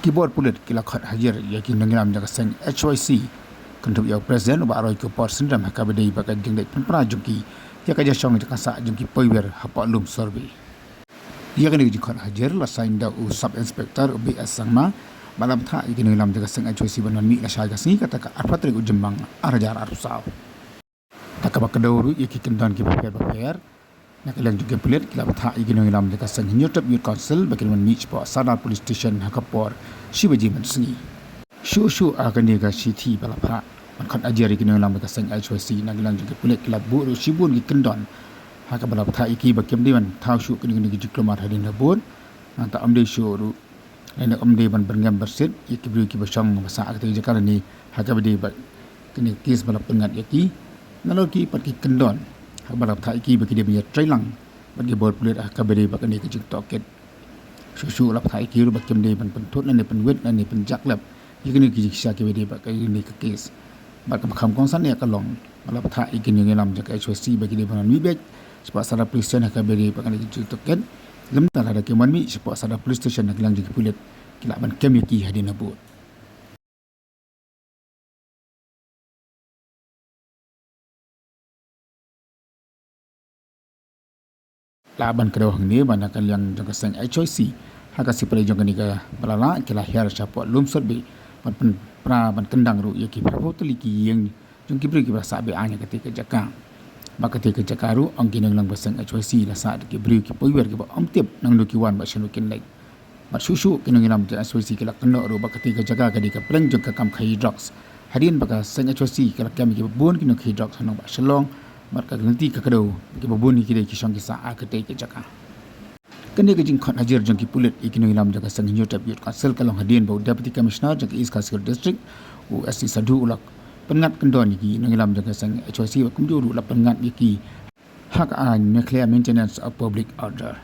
keyboard pulit kila khat hajar yakin nanglam jaga seng HYC kentup ya presiden ba aroi ko por sendam hakabade baga jengdai penpra jungki ya kaja song jaka sa jungki poiwer hapa lum survey ya kan ji khat hajar la sain da u sub inspector BS sangma balam tha yakin nanglam jaga seng HYC banan mi la sha gasni kata ka arpatri u jembang arajar arusau takaba kadawru yakin kendan ki paper nakalang juga pelit kila batha igino ilam dekat sang nyotap youth council bakin man mich po sana police station hakapor shibaji man sengi shu akan dia ga city balapha man khat ajari igino ilam dekat sang HYC nakalang juga pelit kila buru shibun gi kendon haka balapha iki bakem diman thau shu kini gi diplomat hadin habun anta amde shu ru ene amde ban berngam bersit ikibru ki basang masa akte jakar ni haka bade ba kini kes balap pengat yaki naloki patki kendon balap thai ki bagi dia punya trailang bagi bol pulit kabari bakani ke TikTok susu lap thai ki ru bakem dia ban pentut nan pen wet nan pen jaklap ikini ki kisah ke dia bakai ni ke kes bak kham kongsan ya kalong balap thai ikini ngelam jak HYC bagi dia ban mi bek sebab sara police station kabari bakani ke TikTok lem tala ada keman mi sebab sara police station nak lang di pulit kila ban kem ki hadin abut laban kedua ni banakan yang jaga sang HYC haka si pada jangka ni ka balala kila hiar siapa lum serbi ban pra ban kendang ru yaki prabu teliki yang jangki beri ki bahasa be anya ketika jaka ba ketika jaka ru angkin lang basang HYC la sa ki beri ki poiwer ki ba amtip nang duki wan ba sunu kin lai ba susu kinang ilam HYC kila kena ru ba ketika jaka ka di ka preng jangka kam khai drugs hadin ba sang HYC kila kam ki bon kinang khai drugs hanong ba selong marka nanti ka kadau ki babuni ki dei ki song ki sa a ka tei ke jaka kene ke jing khat hajar jang ki pulit ikino ilam jaga sang nyotap youth council kalong hadin bau deputy commissioner jang East Kasir district u SC Sadu ulak pengat kendon ki nang ilam jaga sang HYC kumjuru la pengat ki hak an nuclear maintenance of public order